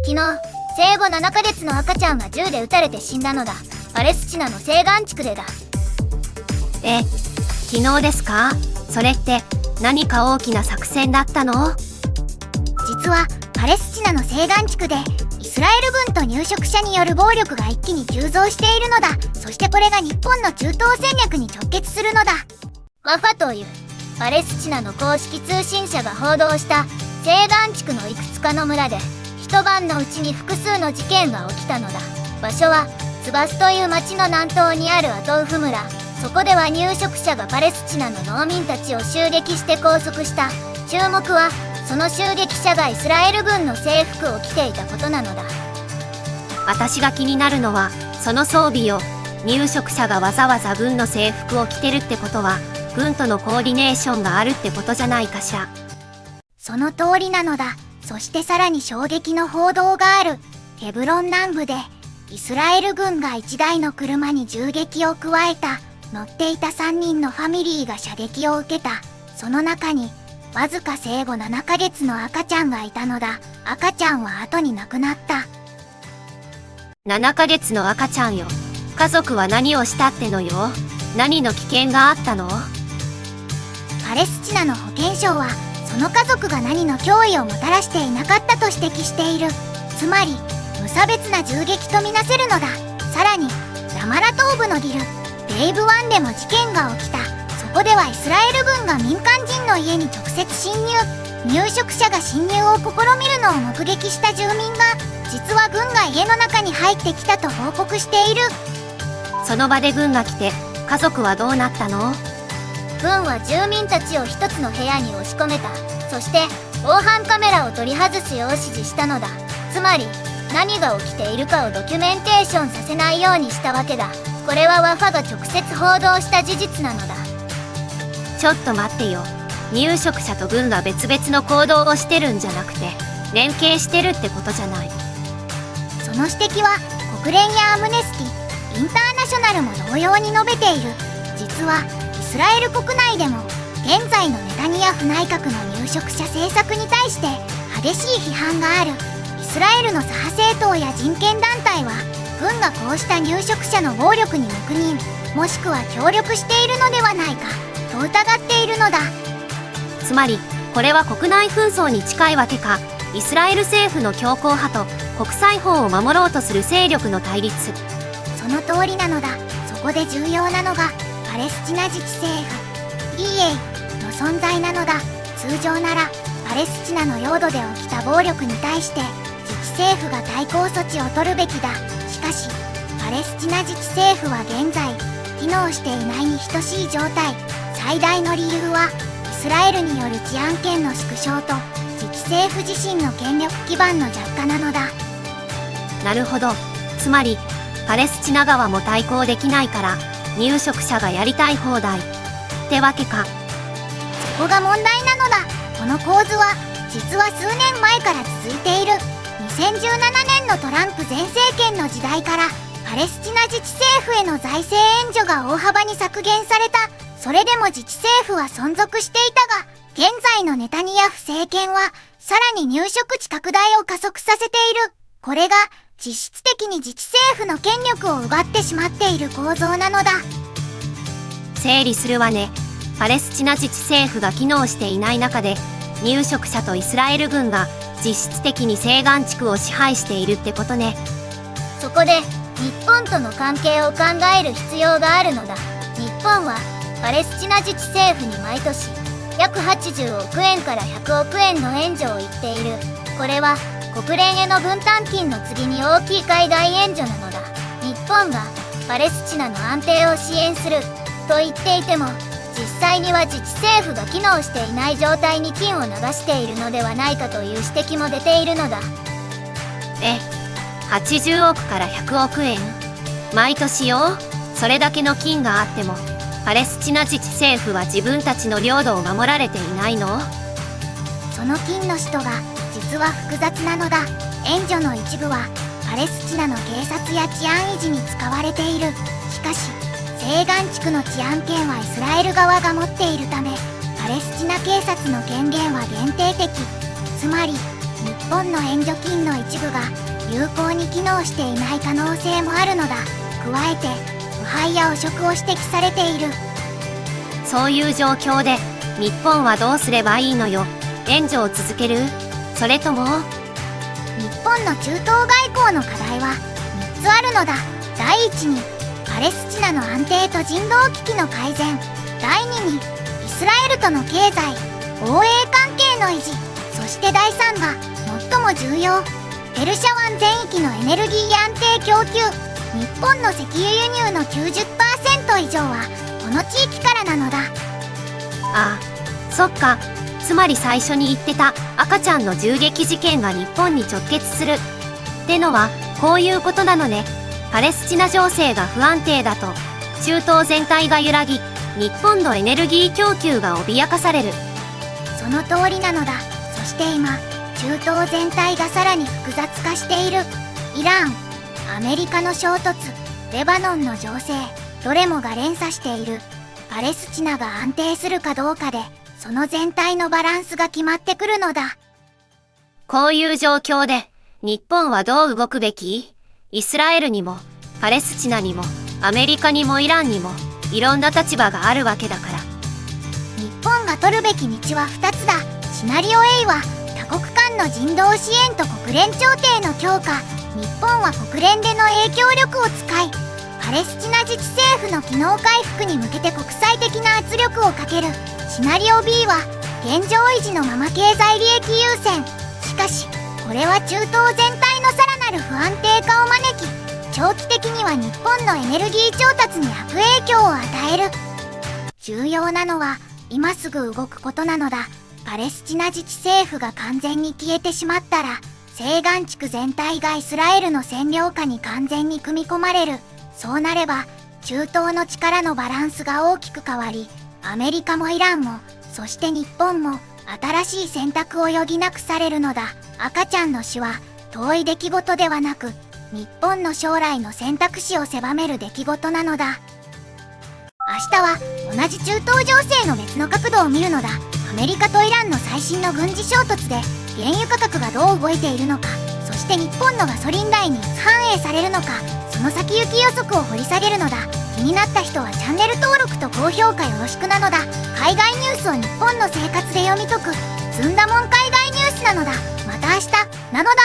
昨日、生後7ヶ月の赤ちゃんが銃で撃たれて死んだのだ。パレスチナの西岸地区でだ。昨日ですか？それって何か大きな作戦だったの？実はパレスチナの西岸地区でイスラエル軍と入植者による暴力が一気に急増しているのだ。そしてこれが日本の中東戦略に直結するのだ。ワファというパレスチナの公式通信社が報道した西岸地区のいくつかの村で一晩のうちに複数の事件が起きたのだ。場所はツバスという町の南東にあるアトウフ村。そこでは入植者がパレスチナの農民たちを襲撃して拘束した。注目はその襲撃者がイスラエル軍の制服を着ていたことなのだ。私が気になるのはその装備よ。入植者がわざわざ軍の制服を着てるってことは軍とのコーディネーションがあるってことじゃないかしら。その通りなのだ。そしてさらに衝撃の報道がある。ヘブロン南部でイスラエル軍が1台の車に銃撃を加えた。乗っていた3人のファミリーが射撃を受けた。その中にわずか生後7ヶ月の赤ちゃんがいたのだ。赤ちゃんは後に亡くなった。7ヶ月の赤ちゃんよ。家族は何をしたってのよ。何の危険があったの？パレスチナの保健省はその家族が何の脅威をもたらしていなかったと指摘している。つまり無差別な銃撃とみなせるのだ。さらにラマラ東部のギルデイブ湾でも事件が起きた。そこではイスラエル軍が民間人の家に直接侵入。入植者が侵入を試みるのを目撃した住民が実は軍が家の中に入ってきたと報告している。その場で軍が来て家族はどうなったの？軍は住民たちを一つの部屋に押し込めた。そして防犯カメラを取り外すよう指示したのだ。つまり何が起きているかをドキュメンテーションさせないようにしたわけだ。これはワファが直接報道した事実なのだ。ちょっと待ってよ。入植者と軍が別々の行動をしてるんじゃなくて連携してるってことじゃない。その指摘は国連やアムネスティ、インターナショナルも同様に述べている。実はイスラエル国内でも現在のネタニヤフ内閣の入植者政策に対して激しい批判がある。イスラエルの左派政党や人権団体は軍がこうした入植者の暴力に黙認もしくは協力しているのではないかと疑っているのだ。つまりこれは国内紛争に近いわけか。イスラエル政府の強硬派と国際法を守ろうとする勢力の対立。その通りなのだ。そこで重要なのがパレスチナ自治政府 PA の存在なのだ。通常ならパレスチナの領土で起きた暴力に対して自治政府が対抗措置を取るべきだ。しかしパレスチナ自治政府は現在機能していないに等しい状態。最大の理由はイスラエルによる治安権の縮小と自治政府自身の権力基盤の弱化なのだ。なるほど。つまりパレスチナ側も対抗できないから入植者がやりたい放題ってわけか。そこが問題なのだ。この構図は実は数年前から続いている。2017年のトランプ前政権の時代からパレスチナ自治政府への財政援助が大幅に削減された。それでも自治政府は存続していたが、現在のネタニヤフ政権はさらに入植地拡大を加速させている。これが実質的に自治政府の権力を奪ってしまっている構造なのだ。整理するわね。パレスチナ自治政府が機能していない中で入植者とイスラエル軍が実質的に西岸地区を支配しているってことね。そこで日本との関係を考える必要があるのだ。日本はパレスチナ自治政府に毎年約80億円から100億円の援助を言っている。これは国連への分担金の次に大きい海外援助なのだ。日本がパレスチナの安定を支援すると言っていても実際には自治政府が機能していない状態に金を流しているのではないかという指摘も出ているのだ。80億から100億円毎年よ。それだけの金があってもパレスチナ自治政府は自分たちの領土を守られていないの？その金の使途が実は複雑なのだ。援助の一部はパレスチナの警察や治安維持に使われている。しかし西岸地区の治安権はイスラエル側が持っているためパレスチナ警察の権限は限定的。つまり日本の援助金の一部が有効に機能していない可能性もあるのだ。加えて腐敗や汚職を指摘されている。そういう状況で日本はどうすればいいのよ。援助を続ける？それとも…日本の中東外交の課題は3つあるのだ。第1にパレスチナの安定と人道危機の改善。第2にイスラエルとの経済・防衛関係の維持。そして第3が最も重要、ペルシャ湾全域のエネルギー安定供給。日本の石油輸入の 90% 以上はこの地域からなのだ。ああ、そっか。つまり最初に言ってた赤ちゃんの銃撃事件が日本に直結するってのはこういうことなのね。パレスチナ情勢が不安定だと中東全体が揺らぎ、日本のエネルギー供給が脅かされる。その通りなのだ。そして今中東全体がさらに複雑化している。イラン、アメリカの衝突、レバノンの情勢、どれもが連鎖している。パレスチナが安定するかどうかでその全体のバランスが決まってくるのだ。こういう状況で日本はどう動くべき？イスラエルにもパレスチナにもアメリカにもイランにもいろんな立場があるわけだから。日本が取るべき道は2つだ。シナリオ A は多国間の人道支援と国連調停の強化。日本は国連での影響力を使いパレスチナ自治政府の機能回復に向けて国際的な圧力をかける。シナリオ B は現状維持のまま経済利益優先。しかしこれは中東全体のさらなる不安定化を招き、長期的には日本のエネルギー調達に悪影響を与える。重要なのは今すぐ動くことなのだ。パレスチナ自治政府が完全に消えてしまったら西岸地区全体がイスラエルの占領下に完全に組み込まれる。そうなれば中東の力のバランスが大きく変わり、アメリカもイランもそして日本も新しい選択を余儀なくされるのだ。赤ちゃんの死は遠い出来事ではなく日本の将来の選択肢を狭める出来事なのだ。明日は同じ中東情勢の別の角度を見るのだ。アメリカとイランの最新の軍事衝突で原油価格がどう動いているのか、そして日本のガソリン代に反映されるのか、その先行き予測を掘り下げるのだ。気になった人はチャンネル登録と高評価よろしくなのだ。海外ニュースを日本の生活で読み解くずんだもん海外ニュースなのだ。また明日なのだ。